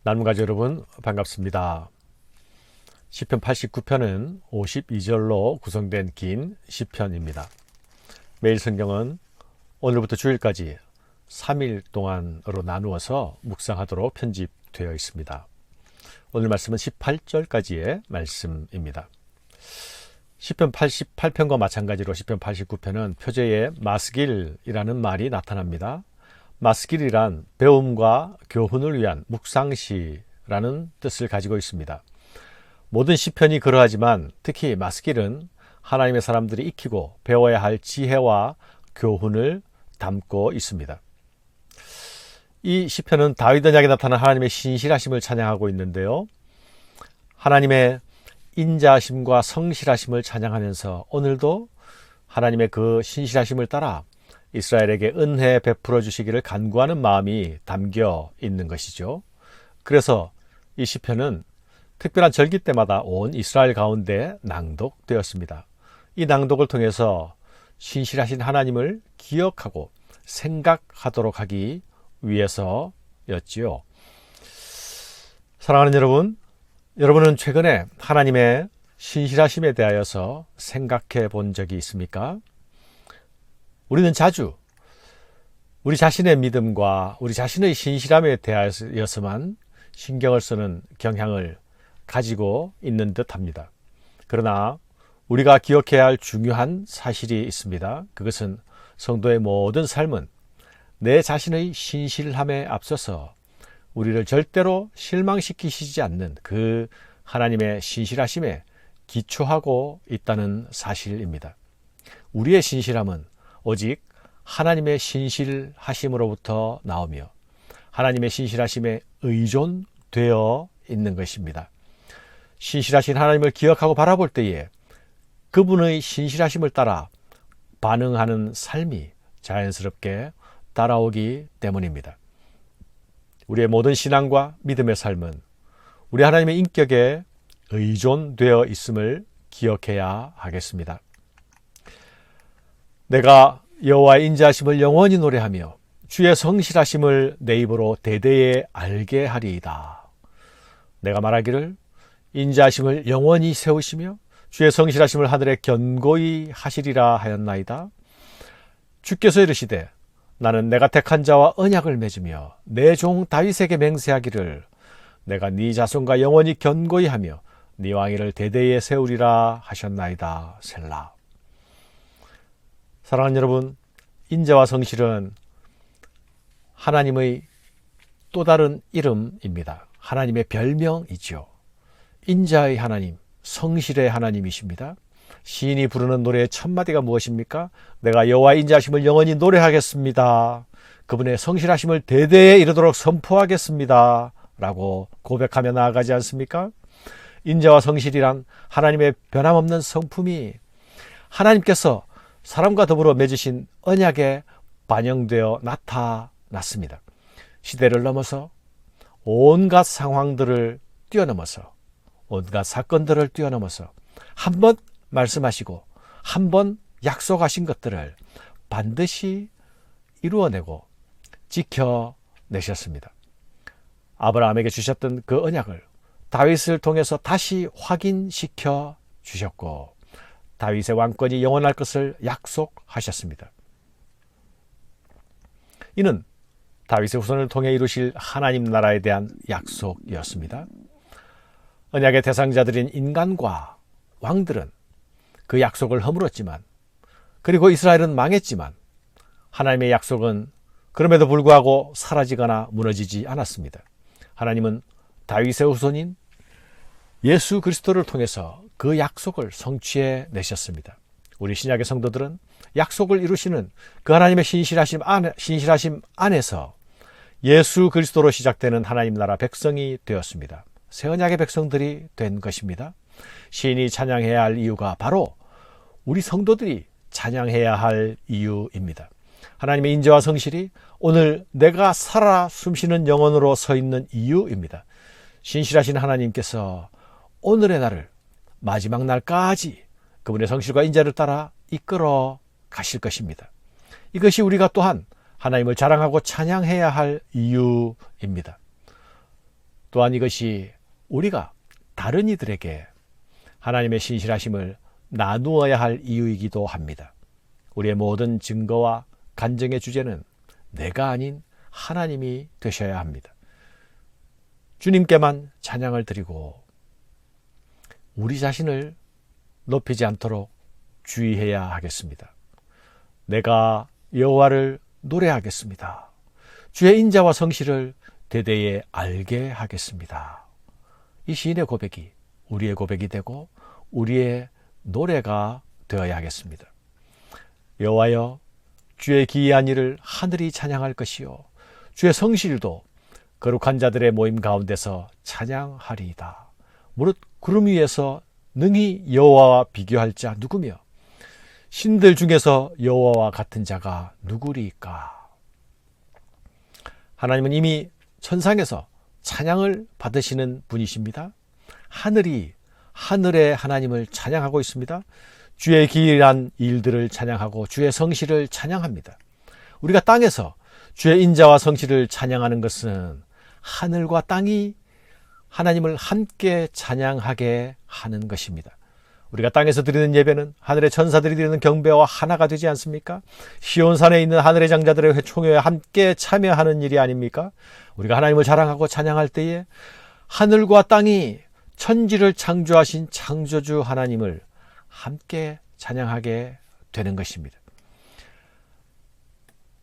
나눔가족 여러분 반갑습니다. 시편 89편은 52절로 구성된 긴 시편입니다. 매일 성경은 오늘부터 주일까지 3일 동안으로 나누어서 묵상하도록 편집되어 있습니다. 오늘 말씀은 18절까지의 말씀입니다. 시편 88편과 마찬가지로 시편 89편은 표제에 마스길이라는 말이 나타납니다. 마스길이란 배움과 교훈을 위한 묵상시라는 뜻을 가지고 있습니다. 모든 시편이 그러하지만 특히 마스길은 하나님의 사람들이 익히고 배워야 할 지혜와 교훈을 담고 있습니다. 이 시편은 다윗 언약에 나타난 하나님의 신실하심을 찬양하고 있는데요. 하나님의 인자하심과 성실하심을 찬양하면서 오늘도 하나님의 그 신실하심을 따라 이스라엘에게 은혜 베풀어 주시기를 간구하는 마음이 담겨 있는 것이죠. 그래서 이 시편은 특별한 절기 때마다 온 이스라엘 가운데 낭독되었습니다. 이 낭독을 통해서 신실하신 하나님을 기억하고 생각하도록 하기 위해서였지요. 사랑하는 여러분, 여러분은 최근에 하나님의 신실하심에 대하여서 생각해 본 적이 있습니까? 우리는 자주 우리 자신의 믿음과 우리 자신의 신실함에 대하여서만 신경을 쓰는 경향을 가지고 있는 듯합니다. 그러나 우리가 기억해야 할 중요한 사실이 있습니다. 그것은 성도의 모든 삶은 내 자신의 신실함에 앞서서 우리를 절대로 실망시키시지 않는 그 하나님의 신실하심에 기초하고 있다는 사실입니다. 우리의 신실함은 오직 하나님의 신실하심으로부터 나오며 하나님의 신실하심에 의존되어 있는 것입니다. 신실하신 하나님을 기억하고 바라볼 때에 그분의 신실하심을 따라 반응하는 삶이 자연스럽게 따라오기 때문입니다. 우리의 모든 신앙과 믿음의 삶은 우리 하나님의 인격에 의존되어 있음을 기억해야 하겠습니다. 내가 여호와의 인자하심을 영원히 노래하며 주의 성실하심을 내 입으로 대대에 알게 하리이다. 내가 말하기를 인자하심을 영원히 세우시며 주의 성실하심을 하늘에 견고히 하시리라 하였나이다. 주께서 이르시되 나는 내가 택한 자와 언약을 맺으며 내 종 다윗에게 맹세하기를 내가 네 자손과 영원히 견고히 하며 네 왕위를 대대에 세우리라 하셨나이다. 셀라. 사랑하는 여러분, 인자와 성실은 하나님의 또 다른 이름입니다. 하나님의 별명이죠. 인자의 하나님, 성실의 하나님이십니다. 시인이 부르는 노래의 첫 마디가 무엇입니까? 내가 여호와의 인자하심을 영원히 노래하겠습니다. 그분의 성실하심을 대대에 이르도록 선포하겠습니다. 라고 고백하며 나아가지 않습니까? 인자와 성실이란 하나님의 변함없는 성품이 하나님께서 사람과 더불어 맺으신 언약에 반영되어 나타났습니다. 시대를 넘어서 온갖 상황들을 뛰어넘어서 온갖 사건들을 뛰어넘어서 한 번 말씀하시고 한 번 약속하신 것들을 반드시 이루어내고 지켜내셨습니다. 아브라함에게 주셨던 그 언약을 다윗을 통해서 다시 확인시켜 주셨고 다윗의 왕권이 영원할 것을 약속하셨습니다. 이는 다윗의 후손을 통해 이루실 하나님 나라에 대한 약속이었습니다. 언약의 대상자들인 인간과 왕들은 그 약속을 허물었지만 그리고 이스라엘은 망했지만 하나님의 약속은 그럼에도 불구하고 사라지거나 무너지지 않았습니다. 하나님은 다윗의 후손인 예수 그리스도를 통해서 그 약속을 성취해 내셨습니다. 우리 신약의 성도들은 약속을 이루시는 그 하나님의 신실하심 안에서 예수 그리스도로 시작되는 하나님 나라 백성이 되었습니다. 새 언약의 백성들이 된 것입니다. 시인이 찬양해야 할 이유가 바로 우리 성도들이 찬양해야 할 이유입니다. 하나님의 인자와 성실이 오늘 내가 살아 숨쉬는 영혼으로 서 있는 이유입니다. 신실하신 하나님께서 오늘의 날을 마지막 날까지 그분의 성실과 인자를 따라 이끌어 가실 것입니다. 이것이 우리가 또한 하나님을 자랑하고 찬양해야 할 이유입니다. 또한 이것이 우리가 다른 이들에게 하나님의 신실하심을 나누어야 할 이유이기도 합니다. 우리의 모든 증거와 간증의 주제는 내가 아닌 하나님이 되셔야 합니다. 주님께만 찬양을 드리고 우리 자신을 높이지 않도록 주의해야 하겠습니다. 내가 여호와를 노래하겠습니다. 주의 인자와 성실을 대대에 알게 하겠습니다. 이 시인의 고백이 우리의 고백이 되고 우리의 노래가 되어야 하겠습니다. 여호와여, 주의 기이한 일을 하늘이 찬양할 것이요 주의 성실도 거룩한 자들의 모임 가운데서 찬양하리이다. 무릇 구름 위에서 능히 여호와와 비교할 자 누구며 신들 중에서 여호와와 같은 자가 누구리이까. 하나님은 이미 천상에서 찬양을 받으시는 분이십니다. 하늘이 하늘의 하나님을 찬양하고 있습니다. 주의 기이한 일들을 찬양하고 주의 성실을 찬양합니다. 우리가 땅에서 주의 인자와 성실을 찬양하는 것은 하늘과 땅이 하나님을 함께 찬양하게 하는 것입니다. 우리가 땅에서 드리는 예배는 하늘의 천사들이 드리는 경배와 하나가 되지 않습니까? 시온산에 있는 하늘의 장자들의 총회에 함께 참여하는 일이 아닙니까? 우리가 하나님을 자랑하고 찬양할 때에 하늘과 땅이 천지를 창조하신 창조주 하나님을 함께 찬양하게 되는 것입니다.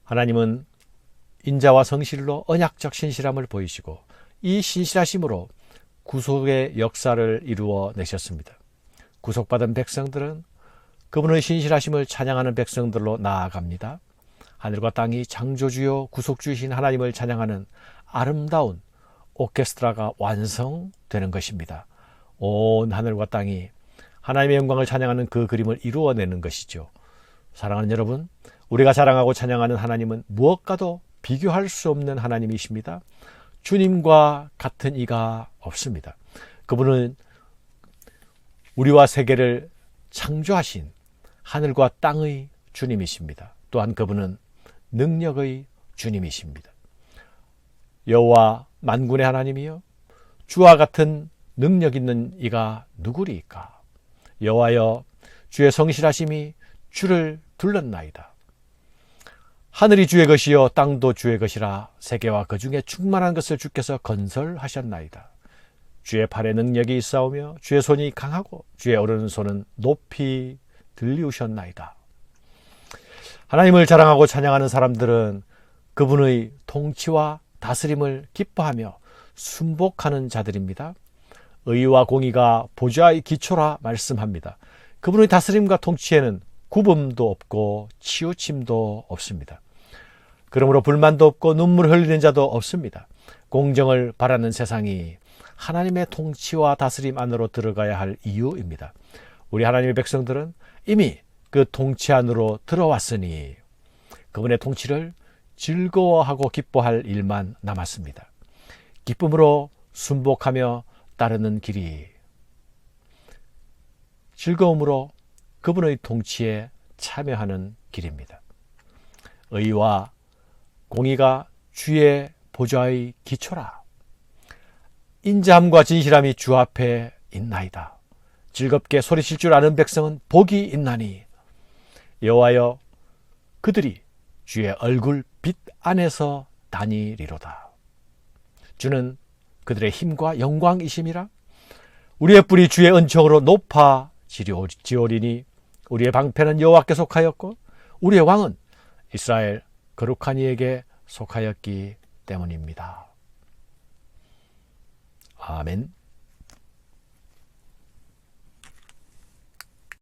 하나님은 인자와 성실로 언약적 신실함을 보이시고 이 신실하심으로 구속의 역사를 이루어 내셨습니다. 구속받은 백성들은 그분의 신실하심을 찬양하는 백성들로 나아갑니다. 하늘과 땅이 창조주요 구속주이신 하나님을 찬양하는 아름다운 오케스트라가 완성되는 것입니다. 온 하늘과 땅이 하나님의 영광을 찬양하는 그 그림을 이루어내는 것이죠. 사랑하는 여러분, 우리가 자랑하고 찬양하는 하나님은 무엇과도 비교할 수 없는 하나님이십니다. 주님과 같은 이가 없습니다. 그분은 우리와 세계를 창조하신 하늘과 땅의 주님이십니다. 또한 그분은 능력의 주님이십니다. 여호와 만군의 하나님이여, 주와 같은 능력 있는 이가 누구리이까. 여호와여, 주의 성실하심이 주를 둘렀나이다. 하늘이 주의 것이요 땅도 주의 것이라. 세계와 그 중에 충만한 것을 주께서 건설하셨나이다. 주의 팔에 능력이 있사오며 주의 손이 강하고 주의 오른손은 높이 들리우셨나이다. 하나님을 자랑하고 찬양하는 사람들은 그분의 통치와 다스림을 기뻐하며 순복하는 자들입니다. 의와 공의가 보좌의 기초라 말씀합니다. 그분의 다스림과 통치에는 구분도 없고 치우침도 없습니다. 그러므로 불만도 없고 눈물 흘리는 자도 없습니다. 공정을 바라는 세상이 하나님의 통치와 다스림 안으로 들어가야 할 이유입니다. 우리 하나님의 백성들은 이미 그 통치 안으로 들어왔으니 그분의 통치를 즐거워하고 기뻐할 일만 남았습니다. 기쁨으로 순복하며 따르는 길이 즐거움으로 그분의 통치에 참여하는 길입니다. 의와 공의가 주의 보좌의 기초라. 인자함과 진실함이 주 앞에 있나이다. 즐겁게 소리칠 줄 아는 백성은 복이 있나니. 여호와여, 그들이 주의 얼굴 빛 안에서 다니리로다. 주는 그들의 힘과 영광이심이라. 우리의 뿔이 주의 은총으로 높아지리오리니 우리의 방패는 여호와께 속하였고 우리의 왕은 이스라엘 거룩한 이에게 속하였기 때문입니다. 아멘.